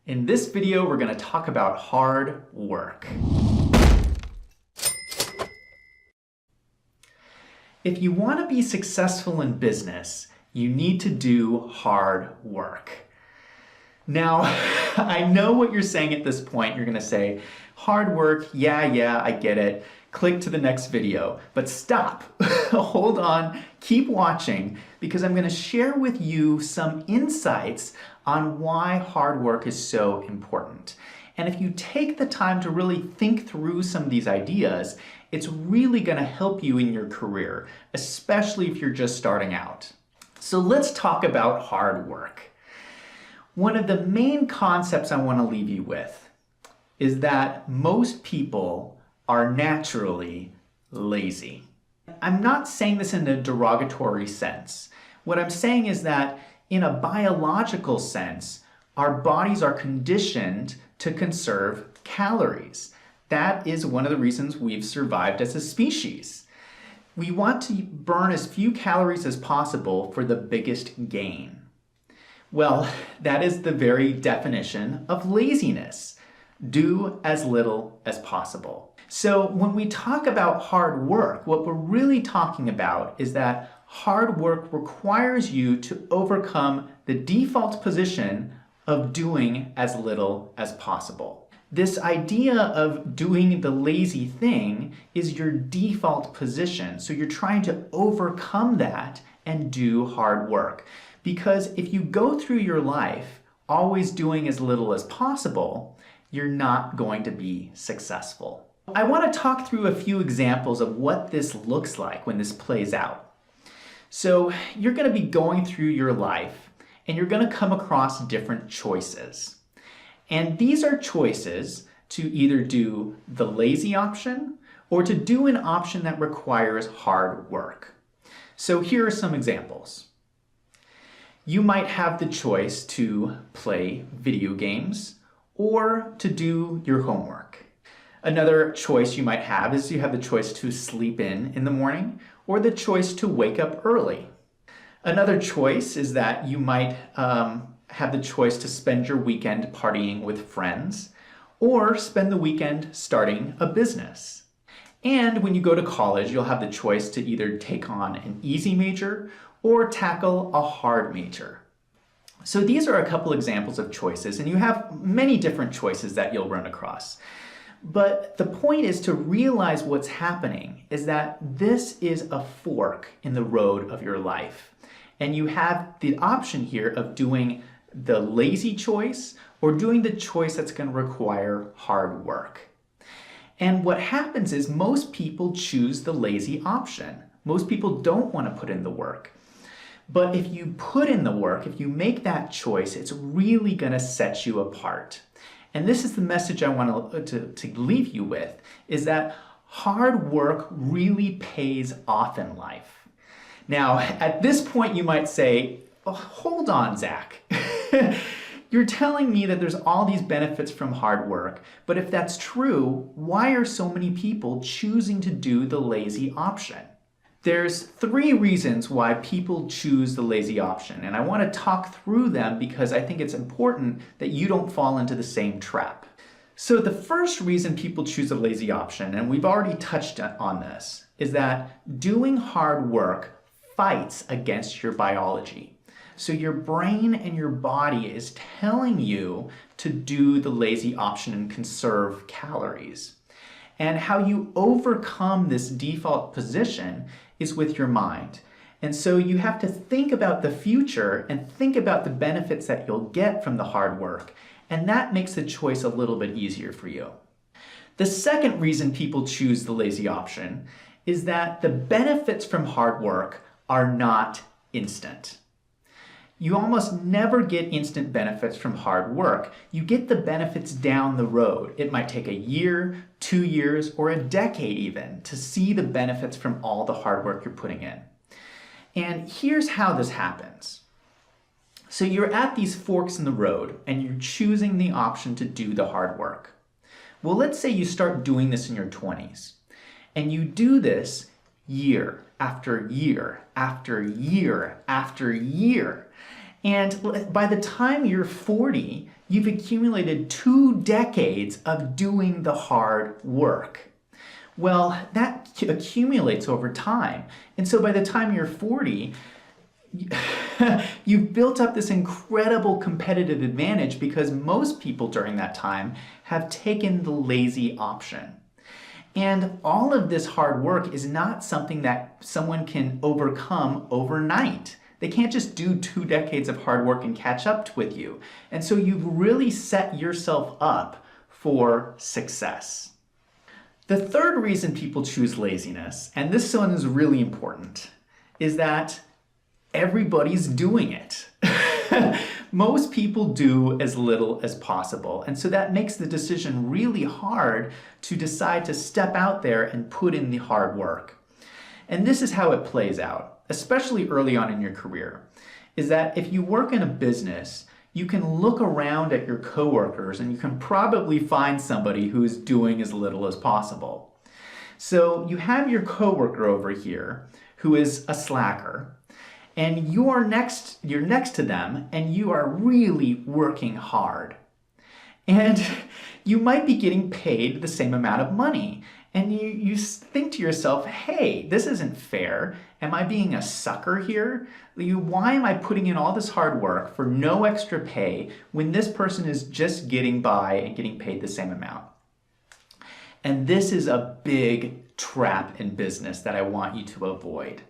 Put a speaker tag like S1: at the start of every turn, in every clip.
S1: In this video, we're going to talk about hard work. If you want to be successful in business, you need to do hard work. Now, I know what you're saying at this point. You're going to say, hard work, yeah, I get it. Click to the next video, but stop. Hold on, keep watching, because I'm going to share with you some insights on why hard work is so important. And if you take the time to really think through some of these ideas, it's really going to help you in your career, especially if you're just starting out. So let's talk about hard work. One of the main concepts I want to leave you with is that most people are naturally lazy. I'm not saying this in a derogatory sense. What I'm saying is that in a biological sense, our bodies are conditioned to conserve calories. That is one of the reasons we've survived as a species. We want to burn as few calories as possible for the biggest gain. Well, that is the very definition of laziness. Do as little as possible. So when we talk about hard work, what we're really talking about is that hard work requires you to overcome the default position of doing as little as possible. This idea of doing the lazy thing is your default position. So you're trying to overcome that and do hard work. Because if you go through your life always doing as little as possible, you're not going to be successful. I want to talk through a few examples of what this looks like when this plays out. So you're going to be going through your life and you're going to come across different choices. And these are choices to either do the lazy option or to do an option that requires hard work. So here are some examples. You might have the choice to play video games or to do your homework. Another choice you might have is you have the choice to sleep in the morning or the choice to wake up early. Another choice is that you might have the choice to spend your weekend partying with friends or spend the weekend starting a business. And when you go to college, you'll have the choice to either take on an easy major or tackle a hard major. So these are a couple examples of choices, and you have many different choices that you'll run across. But the point is to realize what's happening is that this is a fork in the road of your life. And you have the option here of doing the lazy choice or doing the choice that's going to require hard work. And what happens is most people choose the lazy option. Most people don't want to put in the work. But if you put in the work, if you make that choice, it's really going to set you apart. And this is the message I want to leave you with, is that hard work really pays off in life. Now, at this point, you might say, oh, hold on, Zach. You're telling me that there's all these benefits from hard work, but if that's true, why are so many people choosing to do the lazy option? There's 3 reasons why people choose the lazy option, and I want to talk through them because I think it's important that you don't fall into the same trap. So the first reason people choose a lazy option, and we've already touched on this, is that doing hard work fights against your biology. So your brain and your body is telling you to do the lazy option and conserve calories. And how you overcome this default position is with your mind. And so you have to think about the future and think about the benefits that you'll get from the hard work. And that makes the choice a little bit easier for you. The second reason people choose the lazy option is that the benefits from hard work are not instant. You almost never get instant benefits from hard work. You get the benefits down the road. It might take a year, 2 years, or a decade even to see the benefits from all the hard work you're putting in. And here's how this happens. So you're at these forks in the road and you're choosing the option to do the hard work. Well, let's say you start doing this in your 20s and you do this year after year after year after year. And by the time you're 40, you've accumulated 2 decades of doing the hard work. Well, that accumulates over time. And so by the time you're 40, you've built up this incredible competitive advantage because most people during that time have taken the lazy option. And all of this hard work is not something that someone can overcome overnight. They can't just do 2 decades of hard work and catch up with you. And so you've really set yourself up for success. The third reason people choose laziness, and this one is really important, is that everybody's doing it. Most people do as little as possible, and so that makes the decision really hard to decide to step out there and put in the hard work. And this is how it plays out, especially early on in your career, is that if you work in a business, you can look around at your coworkers and you can probably find somebody who's doing as little as possible. So you have your coworker over here who is a slacker, and you're next to them and you are really working hard. And you might be getting paid the same amount of money. And you think to yourself, hey, this isn't fair. Am I being a sucker here? Why am I putting in all this hard work for no extra pay when this person is just getting by and getting paid the same amount? And this is a big trap in business that I want you to avoid.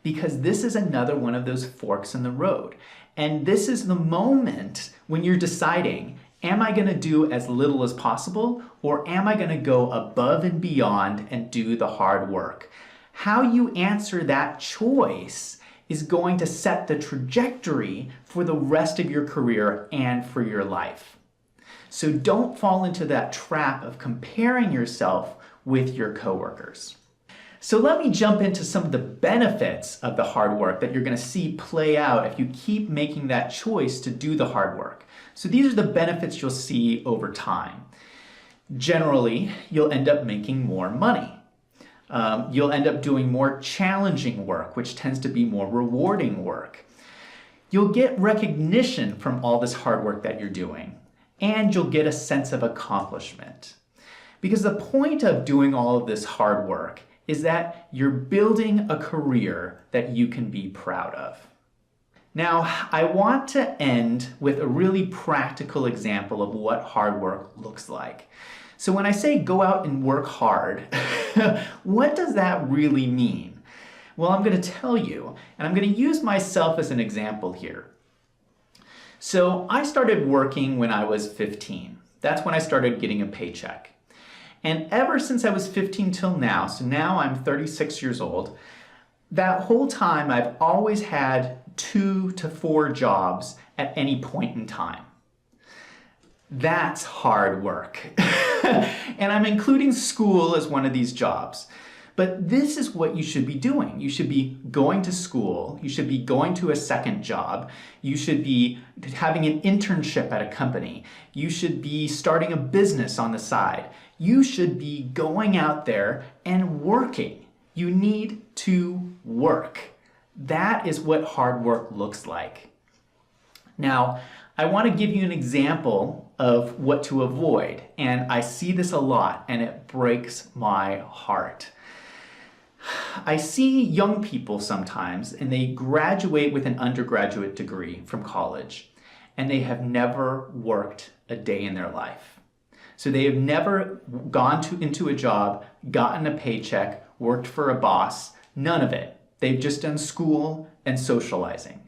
S1: Because this is another one of those forks in the road. And this is the moment when you're deciding, am I going to do as little as possible, or am I going to go above and beyond and do the hard work? How you answer that choice is going to set the trajectory for the rest of your career and for your life. So don't fall into that trap of comparing yourself with your coworkers. So let me jump into some of the benefits of the hard work that you're going to see play out if you keep making that choice to do the hard work. So these are the benefits you'll see over time. Generally, you'll end up making more money. You'll end up doing more challenging work, which tends to be more rewarding work. You'll get recognition from all this hard work that you're doing, and you'll get a sense of accomplishment. Because the point of doing all of this hard work is that you're building a career that you can be proud of. Now, I want to end with a really practical example of what hard work looks like. So when I say go out and work hard, what does that really mean? Well, I'm going to tell you, and I'm going to use myself as an example here. So I started working when I was 15. That's when I started getting a paycheck. And ever since I was 15 till now, so now I'm 36 years old, that whole time I've always had 2 to 4 jobs at any point in time. That's hard work. And I'm including school as one of these jobs. But this is what you should be doing. You should be going to school. You should be going to a second job. You should be having an internship at a company. You should be starting a business on the side. You should be going out there and working. You need to work. That is what hard work looks like. Now, I want to give you an example of what to avoid. And I see this a lot, and it breaks my heart. I see young people sometimes, and they graduate with an undergraduate degree from college, and they have never worked a day in their life. So they have never gone into a job, gotten a paycheck, worked for a boss, none of it. They've just done school and socializing.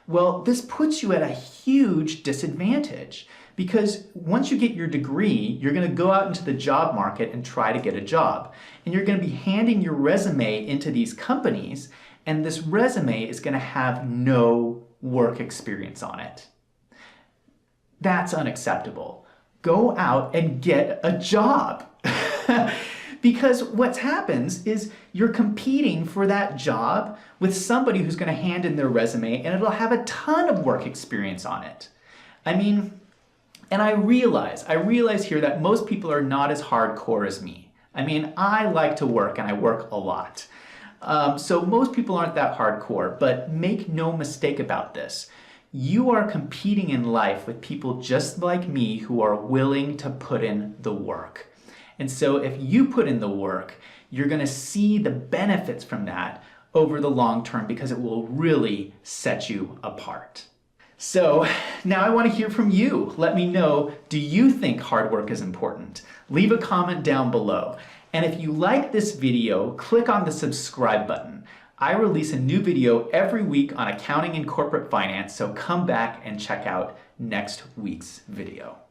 S1: Well, this puts you at a huge disadvantage because once you get your degree, you're going to go out into the job market and try to get a job. And you're going to be handing your resume into these companies, and this resume is going to have no work experience on it. That's unacceptable. Go out and get a job. Because what happens is you're competing for that job with somebody who's going to hand in their resume and it'll have a ton of work experience on it. I mean, and I realize here that most people are not as hardcore as me. I mean, I like to work and I work a lot. So most people aren't that hardcore, but make no mistake about this. you are competing in life with people just like me who are willing to put in the work. And so if you put in the work, you're going to see the benefits from that over the long term because it will really set you apart. So now I want to hear from you. Let me know, do you think hard work is important? Leave a comment down below. And if you like this video, click on the subscribe button. I release a new video every week on accounting and corporate finance, so come back and check out next week's video.